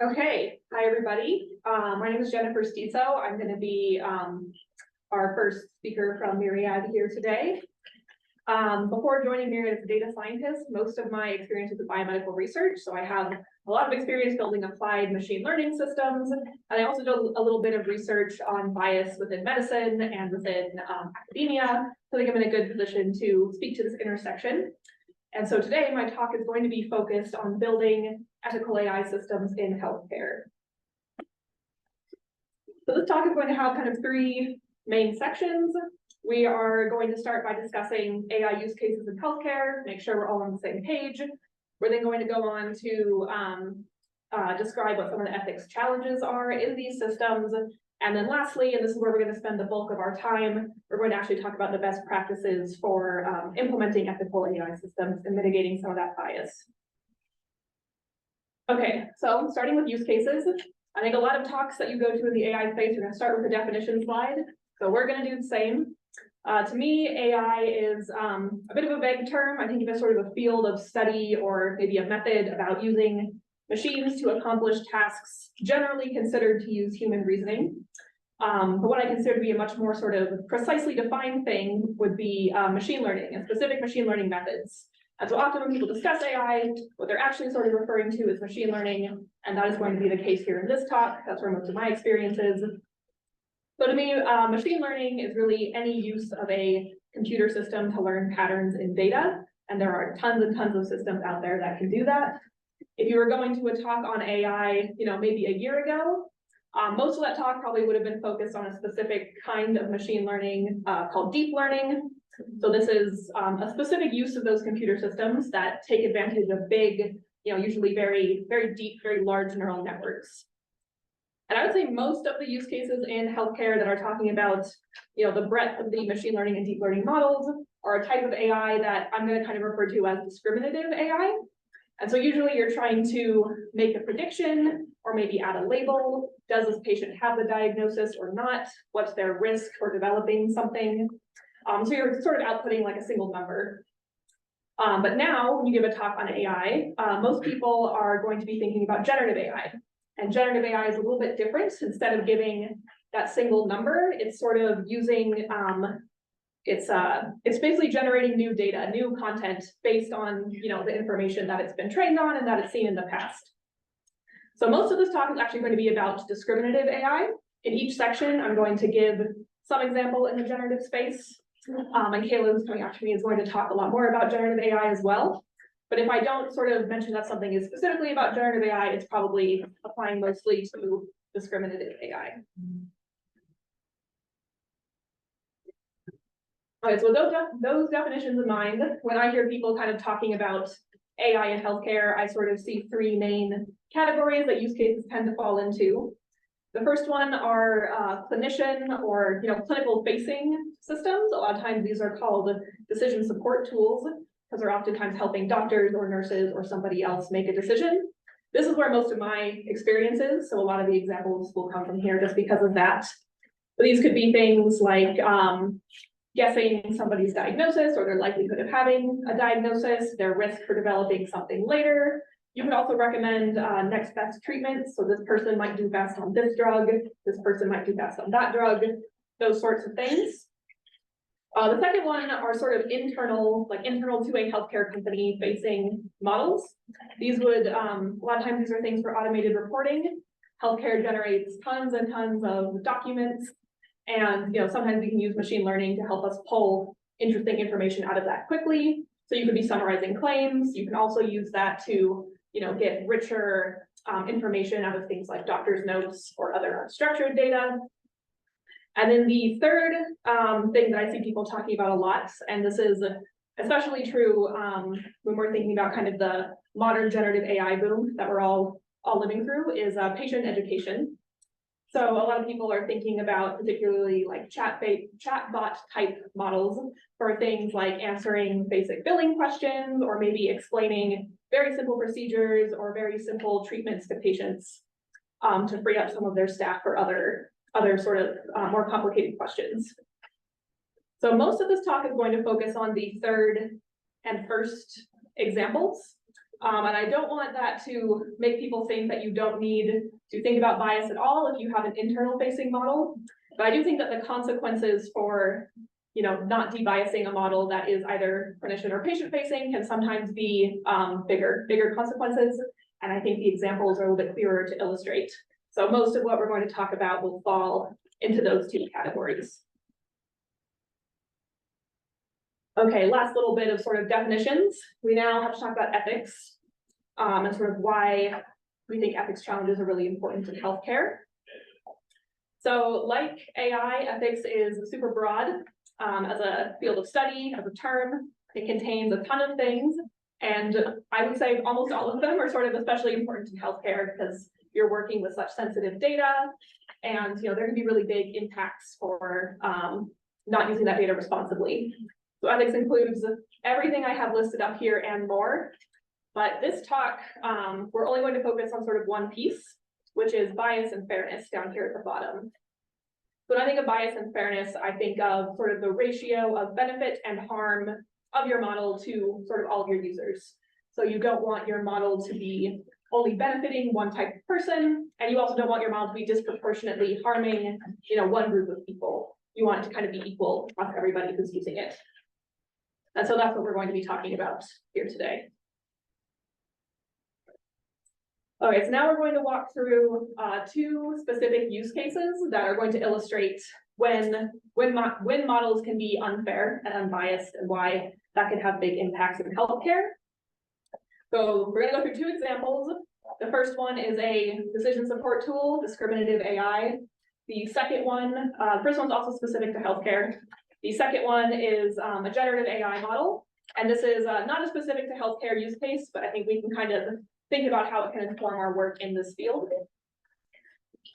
Okay, hi everybody. My name is Jeni Stiso. I'm going to be our first speaker from Myriad here today. Before joining Myriad as a data scientist, most of my experience is with biomedical research. So I have a lot of experience building applied machine learning systems. And I also do a little bit of research on bias within medicine and within academia. So I think I'm in a good position to speak to this intersection. And so today my talk is going to be focused on building ethical AI systems in healthcare. So this talk is going to have kind of three main sections. We are going to start by discussing AI use cases in healthcare, make sure we're all on the same page. We're then going to go on to describe what some of the ethics challenges are in these systems. And then lastly, and this is where we're going to spend the bulk of our time, we're going to actually talk about the best practices for implementing ethical AI systems and mitigating some of that bias. Okay, so starting with use cases, I think a lot of talks that you go to in the AI space are going to start with a definition slide. So we're going to do the same. To me, AI is a bit of a vague term. I think of it as sort of a field of study or maybe a method about using machines to accomplish tasks generally considered to use human reasoning. But what I consider to be a much more sort of precisely defined thing would be machine learning and specific machine learning methods. And so often when people discuss AI, what they're actually sort of referring to is machine learning, and that is going to be the case here in this talk. That's where most of my experience is. So to me, machine learning is really any use of a computer system to learn patterns in data, and there are tons and tons of systems out there that can do that. If you were going to a talk on AI, maybe a year ago, most of that talk probably would have been focused on a specific kind of machine learning called deep learning. So this is a specific use of those computer systems that take advantage of big, usually very, very deep, very large neural networks. And I would say most of the use cases in healthcare that are talking about, the breadth of the machine learning and deep learning models are a type of AI that I'm going to kind of refer to as discriminative AI. And so usually you're trying to make a prediction or maybe add a label. Does this patient have the diagnosis or not? What's their risk for developing something? So you're sort of outputting like a single number. But now when you give a talk on AI, most people are going to be thinking about generative AI. And generative AI is a little bit different. Instead of giving that single number, it's sort of using, it's basically generating new data, new content based on, the information that it's been trained on and that it's seen in the past. So most of this talk is actually going to be about discriminative AI. In each section, I'm going to give some example in the generative space. And Kayla, who's coming after me, is going to talk a lot more about generative AI as well. But if I don't sort of mention that something is specifically about generative AI, it's probably applying mostly to discriminative AI. Okay, so with those definitions in mind, when I hear people kind of talking about AI in healthcare, I sort of see three main categories that use cases tend to fall into. The first one are clinician or clinical facing systems. A lot of times these are called decision support tools because they're oftentimes helping doctors or nurses or somebody else make a decision. This is where most of my experience is, so a lot of the examples will come from here just because of that. So these could be things like guessing somebody's diagnosis or their likelihood of having a diagnosis, their risk for developing something later. You could also recommend next best treatments. So this person might do best on this drug, this person might do best on that drug, those sorts of things. The second one are sort of internal to a healthcare company facing models. These would, a lot of times these are things for automated reporting. Healthcare generates tons and tons of documents. And sometimes we can use machine learning to help us pull interesting information out of that quickly. So you could be summarizing claims. You can also use that to get richer information out of things like doctor's notes or other unstructured data. And then the third thing that I see people talking about a lot, and this is especially true when we're thinking about kind of the modern generative AI boom that we're all living through, is patient education. So a lot of people are thinking about particularly like chatbot type models for things like answering basic billing questions or maybe explaining very simple procedures or very simple treatments to patients to free up some of their staff for other sort of more complicated questions. So most of this talk is going to focus on the third and first examples. And I don't want that to make people think that you don't need to think about bias at all if you have an internal facing model. But I do think that the consequences for, not debiasing a model that is either clinician or patient facing can sometimes be bigger consequences. And I think the examples are a little bit clearer to illustrate. So most of what we're going to talk about will fall into those two categories. Okay, last little bit of sort of definitions. We now have to talk about ethics, and sort of why we think ethics challenges are really important in healthcare. So like AI, ethics is super broad as a field of study, as a term. It contains a ton of things. And I would say almost all of them are sort of especially important in healthcare because you're working with such sensitive data, and there can be really big impacts for not using that data responsibly. So ethics includes everything I have listed up here and more. But this talk, we're only going to focus on sort of one piece, which is bias and fairness down here at the bottom. So when I think of bias and fairness, I think of sort of the ratio of benefit and harm of your model to sort of all of your users. So you don't want your model to be only benefiting one type of person, and you also don't want your model to be disproportionately harming, one group of people. You want it to kind of be equal across everybody who's using it. And so that's what we're going to be talking about here today. Okay, so now we're going to walk through two specific use cases that are going to illustrate when models can be unfair and unbiased and why that can have big impacts in healthcare. So we're going to go through two examples. The first one is a decision support tool, discriminative AI. The second one, the first one's also specific to healthcare. The second one is a generative AI model. And this is not a specific to healthcare use case, but I think we can kind of think about how it can inform our work in this field.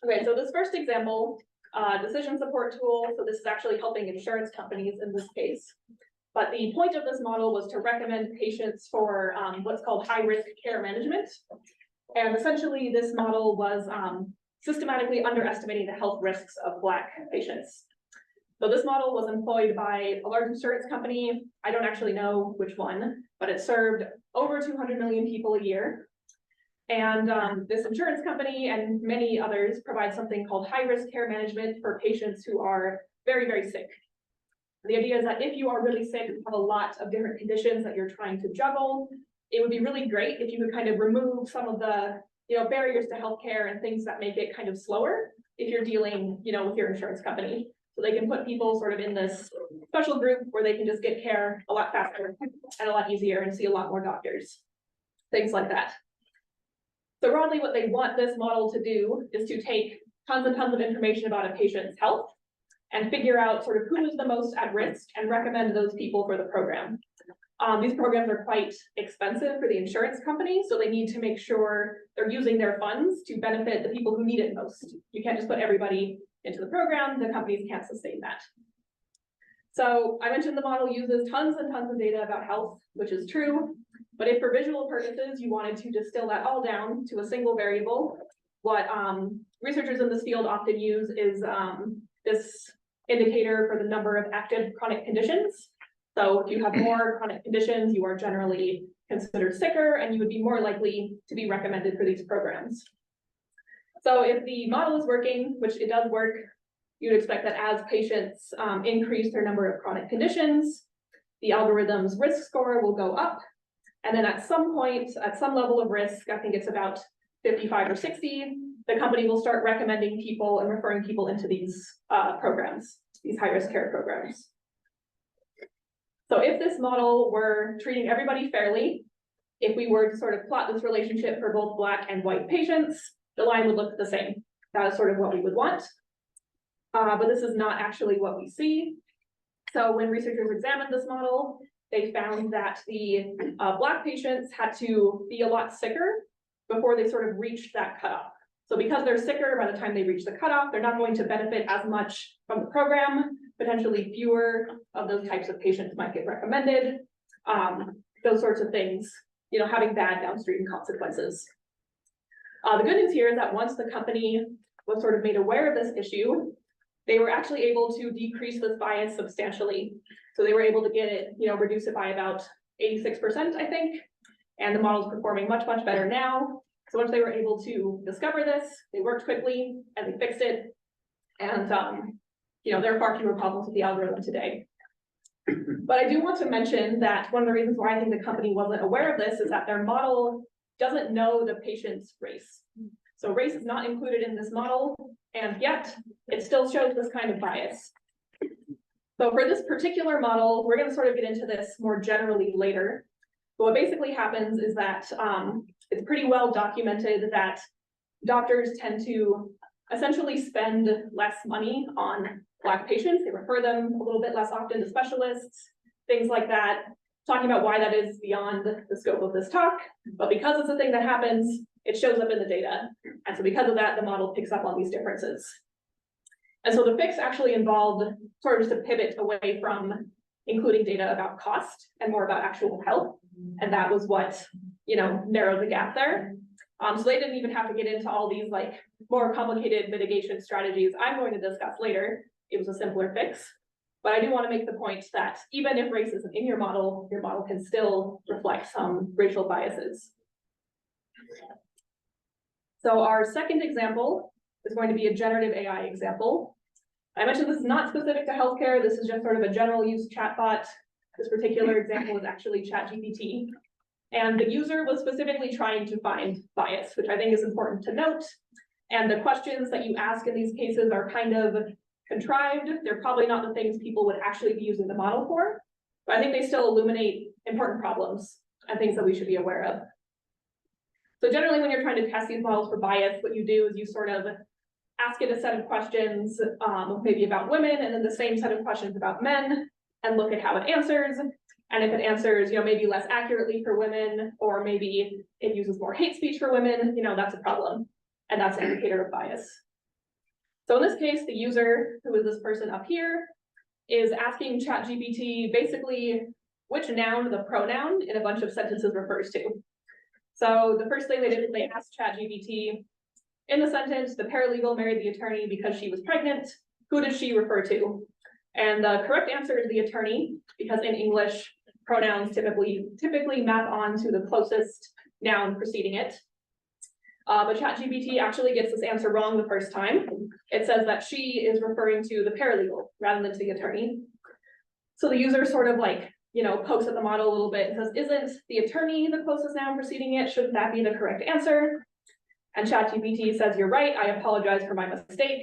Okay, so this first example, decision support tool. So this is actually helping insurance companies in this case. But the point of this model was to recommend patients for what's called high-risk care management. And essentially, this model was systematically underestimating the health risks of Black patients. So this model was employed by a large insurance company. I don't actually know which one, but it served over 200 million people a year. And this insurance company and many others provide something called high-risk care management for patients who are very, very sick. The idea is that if you are really sick and have a lot of different conditions that you're trying to juggle, it would be really great if you could kind of remove some of the barriers to healthcare and things that make it kind of slower if you're dealing with your insurance company. So they can put people sort of in this special group where they can just get care a lot faster and a lot easier and see a lot more doctors, things like that. So broadly, what they want this model to do is to take tons and tons of information about a patient's health and figure out sort of who is the most at risk and recommend those people for the program. These programs are quite expensive for the insurance company, so they need to make sure they're using their funds to benefit the people who need it most. You can't just put everybody into the program, the companies can't sustain that. So I mentioned the model uses tons and tons of data about health, which is true, but if for visual purposes you wanted to distill that all down to a single variable, what researchers in this field often use is this indicator for the number of active chronic conditions. So if you have more chronic conditions, you are generally considered sicker and you would be more likely to be recommended for these programs. So if the model is working, which it does work, you'd expect that as patients increase their number of chronic conditions, the algorithm's risk score will go up. And then at some point, at some level of risk, I think it's about 55 or 60, the company will start recommending people and referring people into these programs, these high-risk care programs. So if this model were treating everybody fairly, if we were to sort of plot this relationship for both Black and white patients, the line would look the same. That is sort of what we would want. But this is not actually what we see. So when researchers examined this model, they found that the Black patients had to be a lot sicker before they sort of reached that cutoff. So because they're sicker by the time they reach the cutoff, they're not going to benefit as much from the program. Potentially fewer of those types of patients might get recommended. Those sorts of things, having bad downstream consequences. The good news here is that once the company was sort of made aware of this issue, they were actually able to decrease this bias substantially. So they were able to get it, reduce it by about 86%, I think. and the model's performing much, much better now. So once they were able to discover this, they worked quickly and they fixed it. And there are far fewer problems with the algorithm today. But I do want to mention that one of the reasons why I think the company wasn't aware of this is that their model doesn't know the patient's race. So race is not included in this model, and yet it still shows this kind of bias. So for this particular model, we're going to sort of get into this more generally later. But what basically happens is that it's pretty well documented that doctors tend to essentially spend less money on Black patients. They refer them a little bit less often to specialists, things like that, talking about why that is beyond the scope of this talk. But because it's a thing that happens, it shows up in the data. And so because of that, the model picks up on these differences. And so the fix actually involved sort of just a pivot away from including data about cost and more about actual health. And that was what, narrowed the gap there. So they didn't even have to get into all these like more complicated mitigation strategies I'm going to discuss later. It was a simpler fix. But I do want to make the point that even if race isn't in your model can still reflect some racial biases. So our second example is going to be a generative AI example. I mentioned this is not specific to healthcare. This is just sort of a general use chatbot. This particular example is actually ChatGPT. And the user was specifically trying to find bias, which I think is important to note. And the questions that you ask in these cases are kind of contrived. They're probably not the things people would actually be using the model for, but I think they still illuminate important problems and things that we should be aware of. So generally, when you're trying to test these models for bias, what you do is you sort of ask it a set of questions, maybe about women, and then the same set of questions about men, and look at how it answers. And if it answers, maybe less accurately for women, or maybe it uses more hate speech for women, that's a problem. And that's an indicator of bias. So in this case, the user, who is this person up here, is asking ChatGPT basically which noun the pronoun in a bunch of sentences refers to. So the first thing they did is they asked ChatGPT, in the sentence, the paralegal married the attorney because she was pregnant. Who does she refer to? And the correct answer is the attorney, because in English, pronouns typically map on to the closest noun preceding it. But ChatGPT actually gets this answer wrong the first time. It says that she is referring to the paralegal rather than to the attorney. So the user sort of pokes at the model a little bit and says, isn't the attorney the closest noun preceding it? Shouldn't that be the correct answer? And ChatGPT says, you're right, I apologize for my mistake.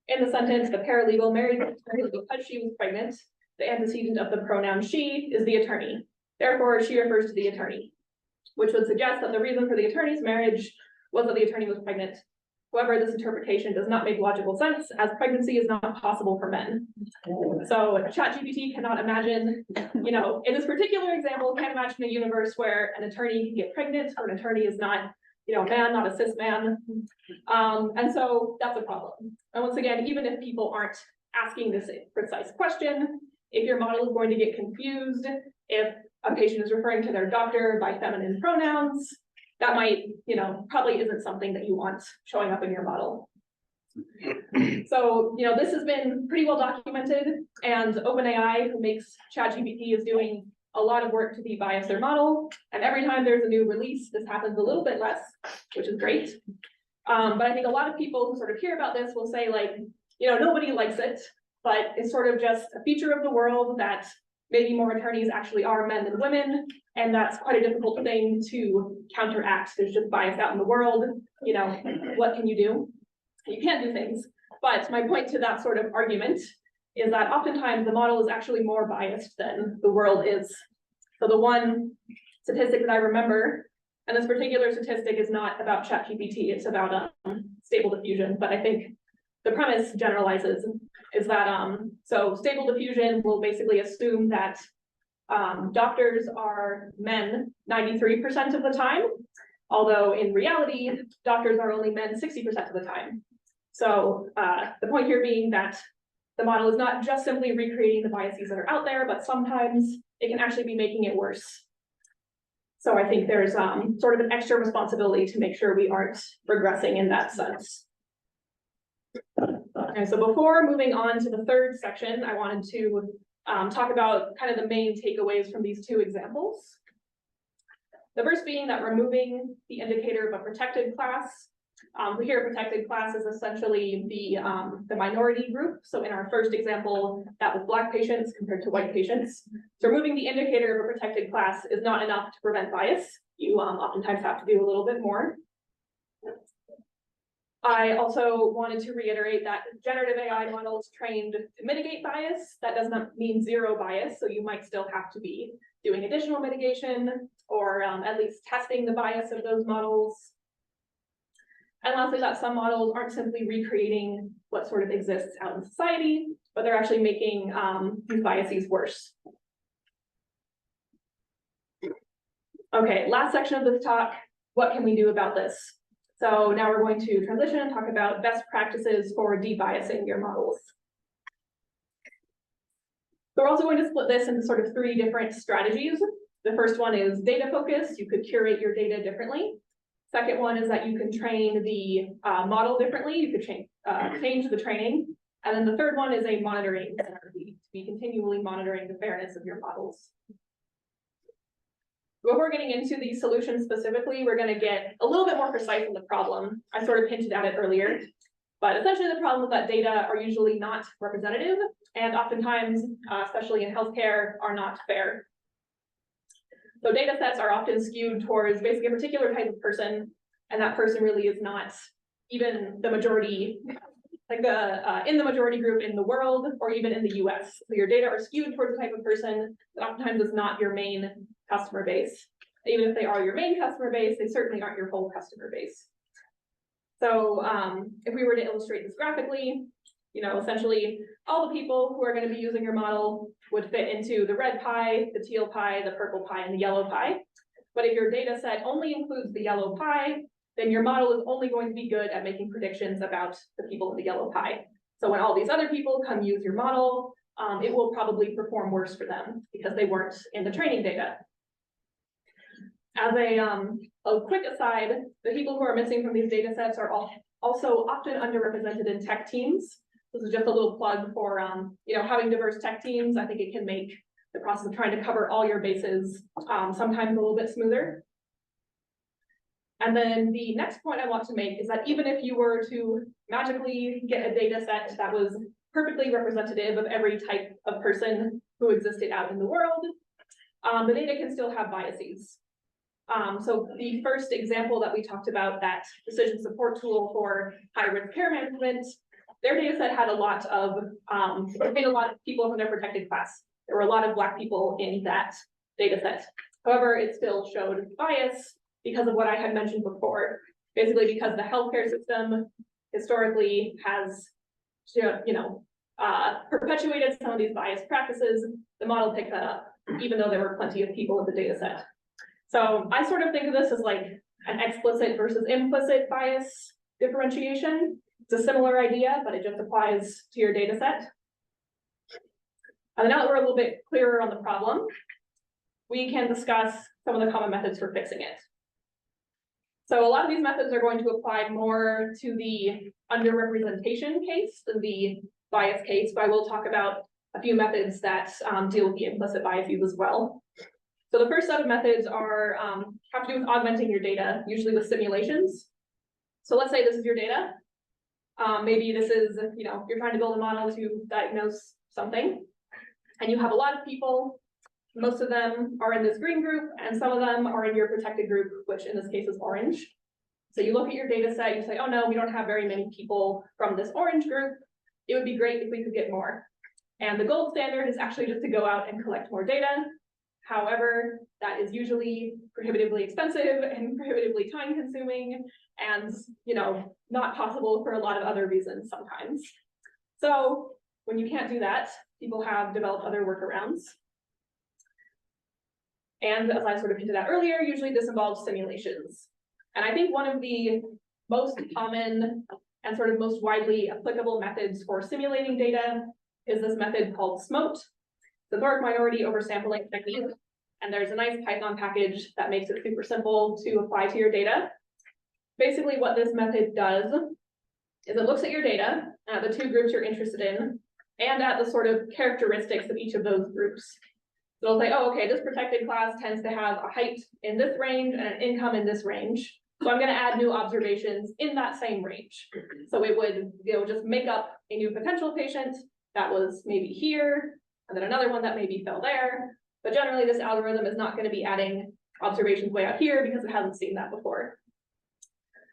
In the sentence, the paralegal married the attorney because she was pregnant. The antecedent of the pronoun she is the attorney. Therefore, she refers to the attorney, which would suggest that the reason for the attorney's marriage was that the attorney was pregnant. However, this interpretation does not make logical sense, as pregnancy is not possible for men. So ChatGPT cannot imagine, in this particular example, can't imagine a universe where an attorney can get pregnant, or an attorney is not, a man, not a cis man. And so that's a problem. And once again, even if people aren't asking this precise question, if your model is going to get confused, if a patient is referring to their doctor by feminine pronouns, that might, probably isn't something that you want showing up in your model. So, this has been pretty well documented, and OpenAI, who makes ChatGPT, is doing a lot of work to de-bias their model. And every time there's a new release, this happens a little bit less, which is great. But I think a lot of people who sort of hear about this will say nobody likes it, but it's sort of just a feature of the world that maybe more attorneys actually are men than women, and that's quite a difficult thing to counteract. There's just bias out in the world. What can you do? You can't do things. But my point to that sort of argument is that oftentimes the model is actually more biased than the world is. So the one statistic that I remember, and this particular statistic is not about ChatGPT, it's about stable diffusion, but I think the premise generalizes, is that so stable diffusion will basically assume that doctors are men 93% of the time, although in reality, doctors are only men 60% of the time. So the point here being that the model is not just simply recreating the biases that are out there, but sometimes it can actually be making it worse. So I think there's sort of an extra responsibility to make sure we aren't regressing in that sense. Okay, so before moving on to the third section, I wanted to talk about kind of the main takeaways from these two examples. The first being that removing the indicator of a protected class. Here, protected class is essentially the minority group. So in our first example, that was Black patients compared to white patients. So removing the indicator of a protected class is not enough to prevent bias. You oftentimes have to do a little bit more. I also wanted to reiterate that generative AI models trained to mitigate bias, that does not mean zero bias. So you might still have to be doing additional mitigation or at least testing the bias of those models. And lastly, that some models aren't simply recreating what sort of exists out in society, but they're actually making these biases worse. Okay, last section of this talk, what can we do about this? So now we're going to transition and talk about best practices for debiasing your models. So we're also going to split this into sort of 3 different strategies. The first one is data focus. You could curate your data differently. Second one is that you can train the model differently. You could change the training. And then the third one is a monitoring strategy, to be continually monitoring the fairness of your models. Before getting into the solution specifically, we're going to get a little bit more precise in the problem. I sort of hinted at it earlier, but essentially the problem is that data are usually not representative, and oftentimes, especially in healthcare, are not fair. So data sets are often skewed towards basically a particular type of person, and that person really is not even the majority, like in the majority group in the world, or even in the US. So your data are skewed towards the type of person that oftentimes is not your main customer base. Even if they are your main customer base, they certainly aren't your whole customer base. So if we were to illustrate this graphically, essentially all the people who are going to be using your model would fit into the red pie, the teal pie, the purple pie, and the yellow pie. But if your data set only includes the yellow pie, then your model is only going to be good at making predictions about the people in the yellow pie. So when all these other people come use your model, it will probably perform worse for them because they weren't in the training data. As a quick aside, the people who are missing from these data sets are also often underrepresented in tech teams. This is just a little plug for having diverse tech teams. I think it can make the process of trying to cover all your bases sometimes a little bit smoother. And then the next point I want to make is that even if you were to magically get a data set that was perfectly representative of every type of person who existed out in the world, the data can still have biases. So the first example that we talked about, that decision support tool for high-risk care management, their data set had a lot of people from their protected class. There were a lot of Black people in that data set. However, it still showed bias because of what I had mentioned before. Basically, because the healthcare system historically has, perpetuated some of these bias practices, the model picked that up, even though there were plenty of people in the data set. So I sort of think of this as like an explicit versus implicit bias differentiation. It's a similar idea, but it just applies to your data set. And now that we're a little bit clearer on the problem, we can discuss some of the common methods for fixing it. So a lot of these methods are going to apply more to the underrepresentation case than the bias case, but I will talk about a few methods that deal with the implicit biases as well. So the first set of methods are have to do with augmenting your data, usually with simulations. So let's say this is your data. Maybe this is, you're trying to build a model to diagnose something, and you have a lot of people. Most of them are in this green group, and some of them are in your protected group, which in this case is orange. So you look at your data set, you say, oh no, we don't have very many people from this orange group. It would be great if we could get more. And the gold standard is actually just to go out and collect more data. However, that is usually prohibitively expensive and prohibitively time consuming and, not possible for a lot of other reasons sometimes. So when you can't do that, people have developed other workarounds. And as I sort of hinted at earlier, usually this involves simulations. And I think one of the most common and sort of most widely applicable methods for simulating data is this method called SMOTE, the Toric Minority Oversampling Technique. And there's a nice Python package that makes it super simple to apply to your data. Basically, what this method does is it looks at your data, at the 2 groups you're interested in, and at the sort of characteristics of each of those groups. So it'll say, oh, okay, this protected class tends to have a height in this range and an income in this range. So I'm going to add new observations in that same range. So it would, just make up a new potential patient that was maybe here, and then another one that maybe fell there. But generally, this algorithm is not going to be adding observations way out here because it hasn't seen that before.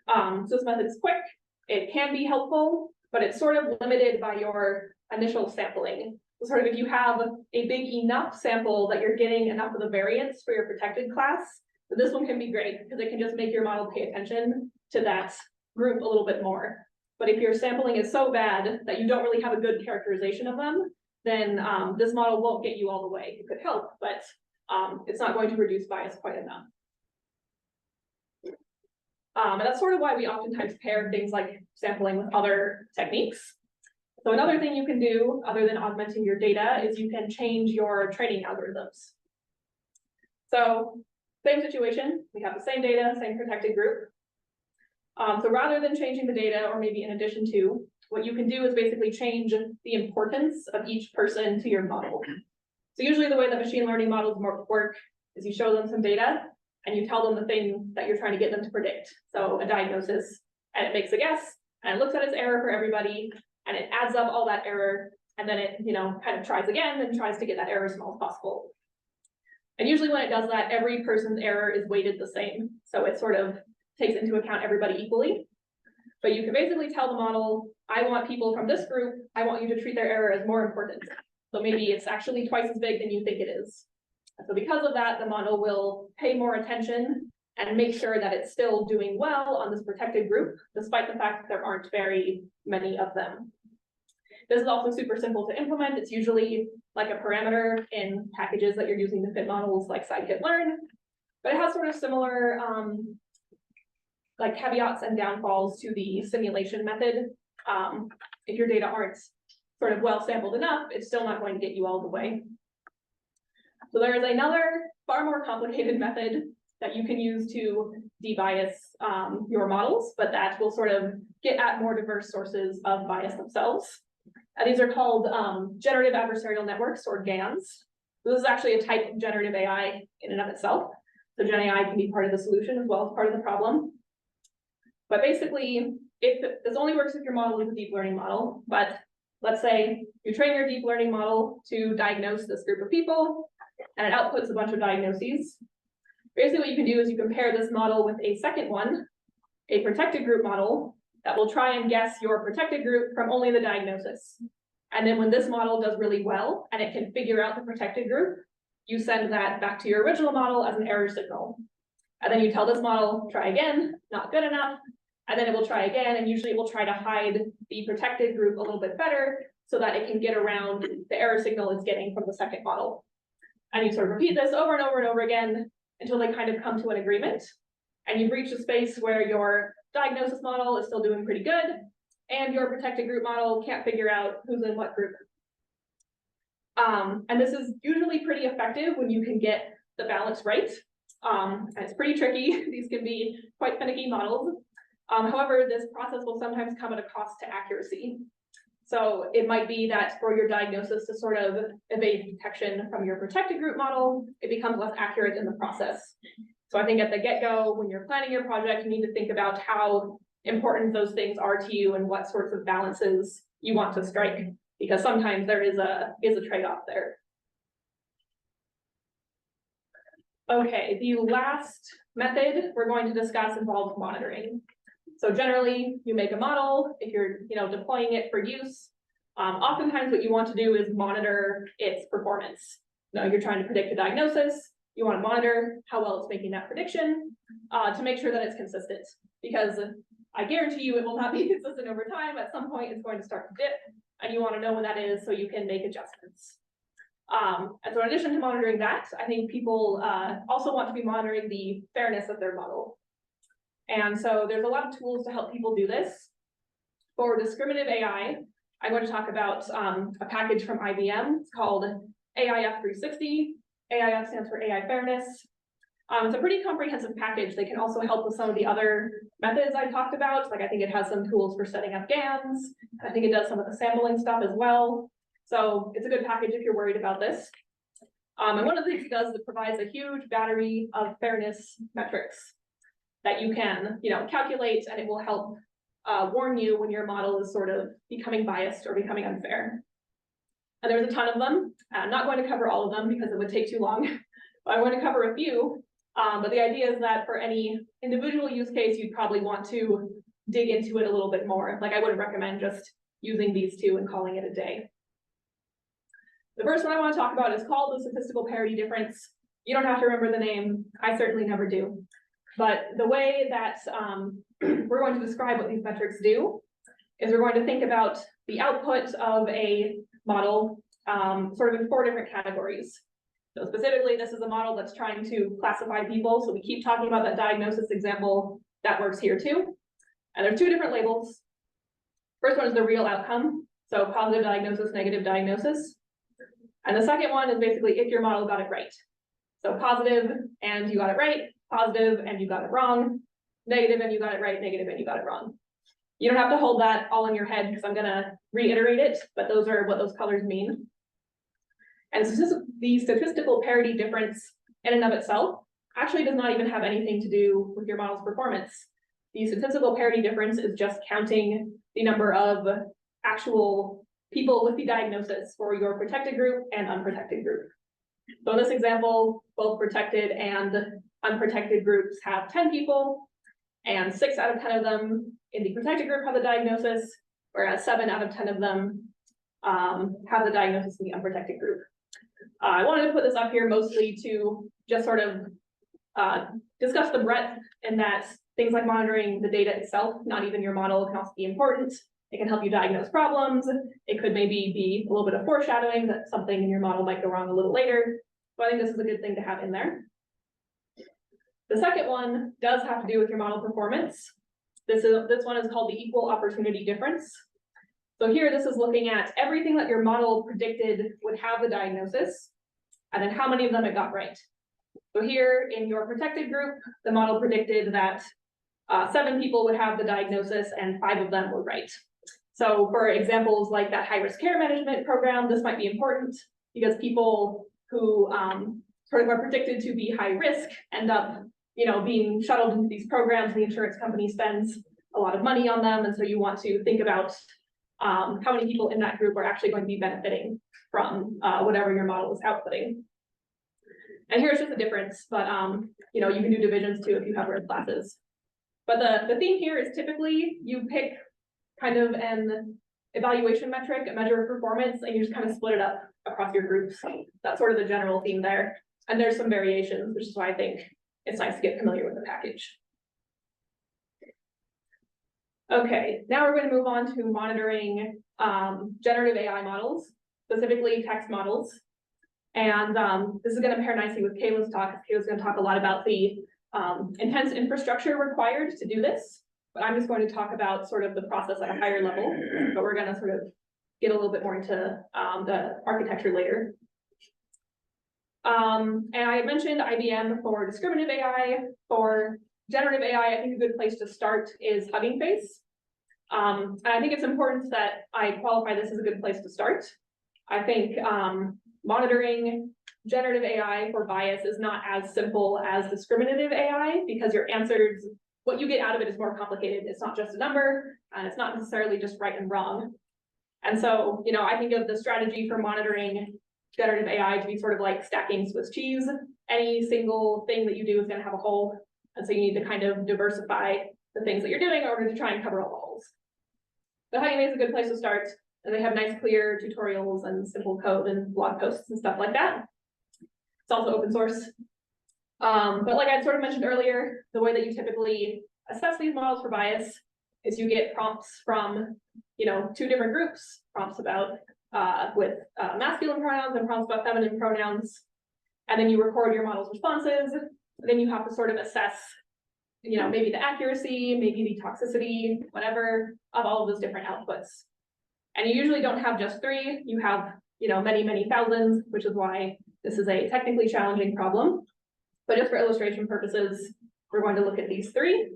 So this method is quick. It can be helpful, but it's sort of limited by your initial sampling. So sort of if you have a big enough sample that you're getting enough of the variance for your protected class, so this one can be great because it can just make your model pay attention to that group a little bit more. But if your sampling is so bad that you don't really have a good characterization of them, then this model won't get you all the way. It could help, but it's not going to reduce bias quite enough. And that's sort of why we oftentimes pair things like sampling with other techniques. So another thing you can do, other than augmenting your data, is you can change your training algorithms. So same situation, we have the same data, same protected group. So rather than changing the data, or maybe in addition to, what you can do is basically change the importance of each person to your model. So usually the way that machine learning models work is you show them some data, and you tell them the thing that you're trying to get them to predict. So a diagnosis, and it makes a guess, and it looks at its error for everybody, and it adds up all that error, and then it, kind of tries again and tries to get that error as small as possible. And usually when it does that, every person's error is weighted the same. So it sort of takes into account everybody equally. But you can basically tell the model, I want people from this group, I want you to treat their error as more important. So maybe it's actually twice as big than you think it is. So because of that, the model will pay more attention and make sure that it's still doing well on this protected group, despite the fact that there aren't very many of them. This is also super simple to implement. It's usually like a parameter in packages that you're using to fit models like scikit-learn, but it has sort of similar like caveats and downfalls to the simulation method. If your data aren't sort of well sampled enough, it's still not going to get you all the way. So there is another far more complicated method that you can use to debias your models, but that will sort of get at more diverse sources of bias themselves. And these are called generative adversarial networks, or GANs. So this is actually a type of generative AI in and of itself. So Gen AI can be part of the solution as well as part of the problem. But basically, this only works if your model is a deep learning model. But let's say you train your deep learning model to diagnose this group of people, and it outputs a bunch of diagnoses. Basically, what you can do is you compare this model with a second one, a protected group model, that will try and guess your protected group from only the diagnosis. And then when this model does really well, and it can figure out the protected group, you send that back to your original model as an error signal. And then you tell this model, try again, not good enough, and then it will try again, and usually it will try to hide the protected group a little bit better so that it can get around the error signal it's getting from the second model. And you sort of repeat this over and over and over again until they kind of come to an agreement. And you've reached a space where your diagnosis model is still doing pretty good, and your protected group model can't figure out who's in what group. And this is usually pretty effective when you can get the balance right. And it's pretty tricky. These can be quite finicky models. However, this process will sometimes come at a cost to accuracy. So it might be that for your diagnosis to sort of evade detection from your protected group model, it becomes less accurate in the process. So I think at the get-go, when you're planning your project, you need to think about how important those things are to you and what sorts of balances you want to strike, because sometimes there is a trade-off there. Okay, the last method we're going to discuss involves monitoring. So generally, you make a model. If you're deploying it for use, oftentimes what you want to do is monitor its performance. You're trying to predict a diagnosis. You want to monitor how well it's making that prediction to make sure that it's consistent, because I guarantee you it will not be consistent over time. At some point, it's going to start to dip, and you want to know when that is so you can make adjustments. And so in addition to monitoring that, I think people also want to be monitoring the fairness of their model. And so there's a lot of tools to help people do this. For discriminative AI, I'm going to talk about a package from IBM. It's called AIF 360. AIF stands for AI Fairness. It's a pretty comprehensive package. They can also help with some of the other methods I talked about. Like I think it has some tools for setting up GANs. I think it does some of the sampling stuff as well. So it's a good package if you're worried about this. And one of the things it does is it provides a huge battery of fairness metrics that you can, calculate, and it will help warn you when your model is sort of becoming biased or becoming unfair. And there's a ton of them. I'm not going to cover all of them because it would take too long, but I want to cover a few. But the idea is that for any individual use case, you'd probably want to dig into it a little bit more. Like I wouldn't recommend just using these two and calling it a day. The first one I want to talk about is called the statistical parity difference. You don't have to remember the name. I certainly never do. But the way that we're going to describe what these metrics do is we're going to think about the output of a model sort of in 4 different categories. So specifically, this is a model that's trying to classify people. So we keep talking about that diagnosis example that works here too. And there's 2 different labels. First one is the real outcome. So positive diagnosis, negative diagnosis. And the second one is basically if your model got it right. So positive and you got it right, positive and you got it wrong, negative and you got it right, negative and you got it wrong. You don't have to hold that all in your head because I'm gonna reiterate it, but those are what those colors mean. And the statistical parity difference in and of itself actually does not even have anything to do with your model's performance. The statistical parity difference is just counting the number of actual people with the diagnosis for your protected group and unprotected group. So in this example, both protected and unprotected groups have 10 people, and 6 out of 10 of them in the protected group have the diagnosis, whereas 7 out of 10 of them have the diagnosis in the unprotected group. I wanted to put this up here mostly to just sort of discuss the breadth, and that things like monitoring the data itself, not even your model, can also be important. It can help you diagnose problems. It could maybe be a little bit of foreshadowing that something in your model might go wrong a little later. So I think this is a good thing to have in there. The second one does have to do with your model performance. This one is called the equal opportunity difference. So here, this is looking at everything that your model predicted would have the diagnosis, and then how many of them it got right. So here in your protected group, the model predicted that 7 people would have the diagnosis and 5 of them were right. So for examples like that high-risk care management program, this might be important because people who sort of are predicted to be high risk end up, being shuttled into these programs. The insurance company spends a lot of money on them, and so you want to think about how many people in that group are actually going to be benefiting from whatever your model is outputting. And here's just a difference, but you can do divisions too if you have risk classes. But the theme here is typically you pick kind of an evaluation metric, a measure of performance, and you just kind of split it up across your groups. That's sort of the general theme there. And there's some variations, which is why I think it's nice to get familiar with the package. Okay, now we're going to move on to monitoring generative AI models, specifically text models. And this is going to pair nicely with Kayla's talk. Kayla's going to talk a lot about the intense infrastructure required to do this. But I'm just going to talk about sort of the process at a higher level, but we're going to sort of get a little bit more into the architecture later. And I mentioned IBM for discriminative AI. For generative AI, I think a good place to start is Hugging Face. And I think it's important that I qualify this as a good place to start. I think monitoring generative AI for bias is not as simple as discriminative AI because your answers, what you get out of it is more complicated. It's not just a number, and it's not necessarily just right and wrong. And so, I think of the strategy for monitoring generative AI to be sort of like stacking Swiss cheese. Any single thing that you do is going to have a hole. And so you need to kind of diversify the things that you're doing in order to try and cover all the holes. But Hugging Face is a good place to start. And they have nice, clear tutorials and simple code and blog posts and stuff like that. It's also open source. But like I sort of mentioned earlier, the way that you typically assess these models for bias is you get prompts from, 2 different groups, prompts about with masculine pronouns and prompts about feminine pronouns. And then you record your model's responses. Then you have to sort of assess, maybe the accuracy, maybe the toxicity, whatever, of all of those different outputs. And you usually don't have just 3, you have, many, many thousands, which is why this is a technically challenging problem. But just for illustration purposes, we're going to look at these 3.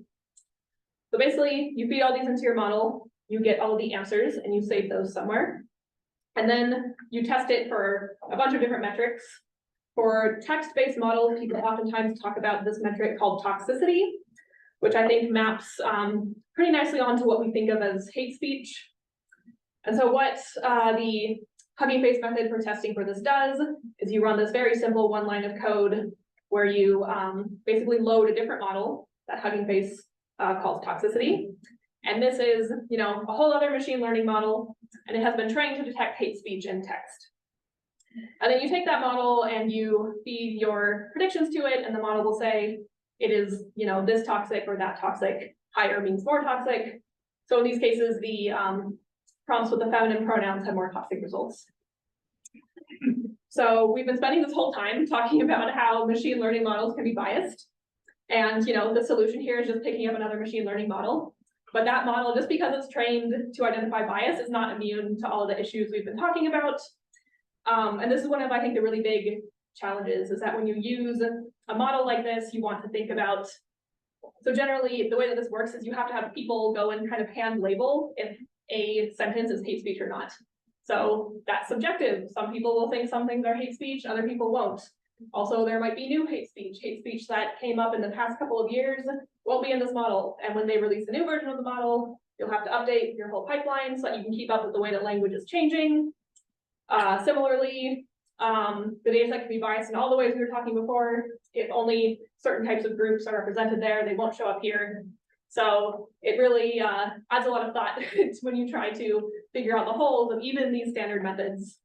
So basically, you feed all these into your model, you get all of the answers, and you save those somewhere. And then you test it for a bunch of different metrics. For text-based models, people oftentimes talk about this metric called toxicity, which I think maps pretty nicely onto what we think of as hate speech. And so what the Hugging Face method for testing for this does is you run this very simple one line of code where you basically load a different model that Hugging Face calls toxicity. And this is, a whole other machine learning model, and it has been trained to detect hate speech in text. And then you take that model and you feed your predictions to it, and the model will say it is, this toxic or that toxic. Higher means more toxic. So in these cases, the prompts with the feminine pronouns have more toxic results. So we've been spending this whole time talking about how machine learning models can be biased. And the solution here is just picking up another machine learning model. But that model, just because it's trained to identify bias, is not immune to all of the issues we've been talking about. And this is one of, I think, the really big challenges, is that when you use a model like this, you want to think about, so generally the way that this works is you have to have people go and kind of hand label if a sentence is hate speech or not. So that's subjective. Some people will think some things are hate speech, other people won't. Also, there might be new hate speech that came up in the past couple of years won't be in this model. And when they release a new version of the model, you'll have to update your whole pipeline so that you can keep up with the way that language is changing. Similarly, the data set can be biased in all the ways we were talking before. If only certain types of groups are represented there, they won't show up here. So it really adds a lot of thought when you try to figure out the holes of even these standard methods.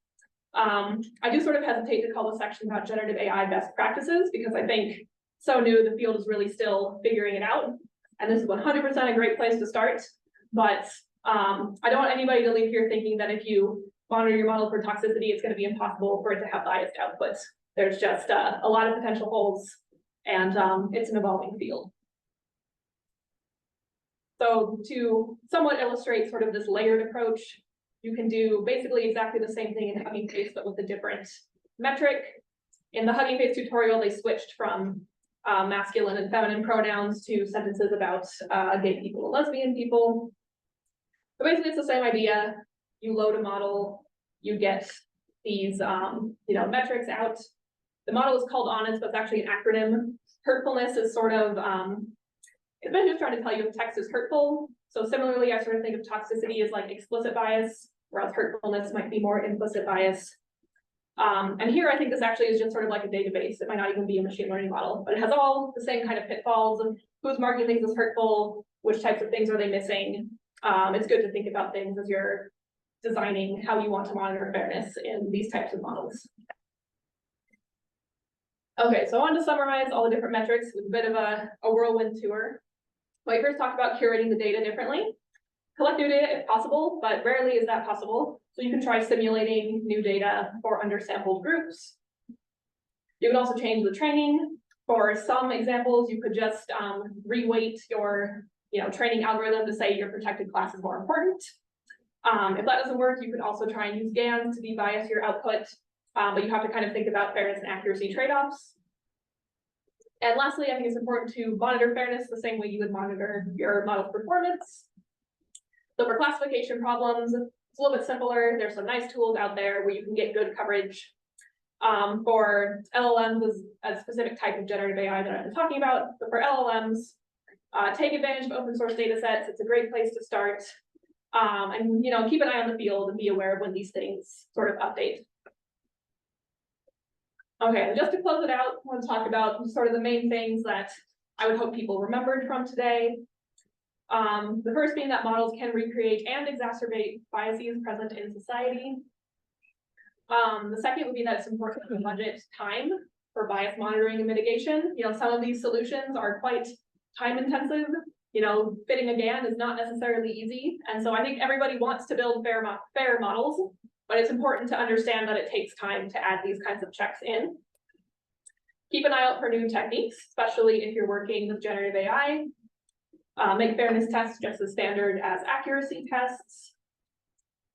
I do sort of hesitate to call this section about generative AI best practices, because I think so new, the field is really still figuring it out. And this is 100% a great place to start. But I don't want anybody to leave here thinking that if you monitor your model for toxicity, it's going to be impossible for it to have biased outputs. There's just a lot of potential holes, and it's an evolving field. So to somewhat illustrate sort of this layered approach, you can do basically exactly the same thing in Hugging Face, but with a different metric. In the Hugging Face tutorial, they switched from masculine and feminine pronouns to sentences about gay people and lesbian people. So basically, it's the same idea. You load a model, you get these metrics out. The model is called HONEST, but it's actually an acronym. Hurtfulness is sort of it's been just trying to tell you if text is hurtful. So similarly, I sort of think of toxicity as like explicit bias, whereas hurtfulness might be more implicit bias. And here I think this actually is just sort of like a database. It might not even be a machine learning model, but it has all the same kind of pitfalls of who's marking things as hurtful, which types of things are they missing. It's good to think about things as you're designing how you want to monitor fairness in these types of models. Okay, so I wanted to summarize all the different metrics with a bit of a whirlwind tour. Well, I first talked about curating the data differently. Collect new data if possible, but rarely is that possible. So you can try simulating new data for undersampled groups. You can also change the training. For some examples, you could just reweight your training algorithm to say your protected class is more important. If that doesn't work, you could also try and use GANs to debias your output, but you have to kind of think about fairness and accuracy trade-offs. And lastly, I think it's important to monitor fairness the same way you would monitor your model's performance. So for classification problems, it's a little bit simpler. There's some nice tools out there where you can get good coverage. For LLMs, is a specific type of generative AI that I've been talking about. But for LLMs, take advantage of open source data sets. It's a great place to start. And keep an eye on the field and be aware of when these things sort of update. Okay, just to close it out, I want to talk about sort of the main things that I would hope people remembered from today. The first being that models can recreate and exacerbate biases present in society. The second would be that it's important to budget time for bias monitoring and mitigation. Some of these solutions are quite time intensive. Fitting a GAN is not necessarily easy. And so I think everybody wants to build fair models, but it's important to understand that it takes time to add these kinds of checks in. Keep an eye out for new techniques, especially if you're working with generative AI. Make fairness tests just as standard as accuracy tests.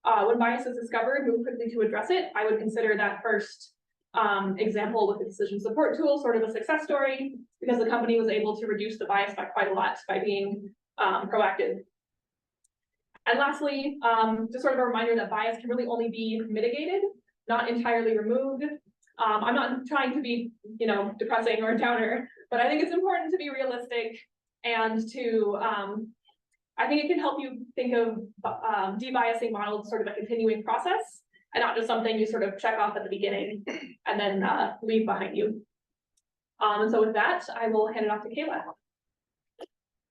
When bias is discovered, move quickly to address it. I would consider that first example with the decision support tool sort of a success story, because the company was able to reduce the bias by quite a lot by being proactive. And lastly, just sort of a reminder that bias can really only be mitigated, not entirely removed. I'm not trying to be, depressing or a downer, but I think it's important to be realistic and to, I think it can help you think of debiasing models as sort of a continuing process and not just something you sort of check off at the beginning and then leave behind you. And so with that, I will hand it off to Kayla.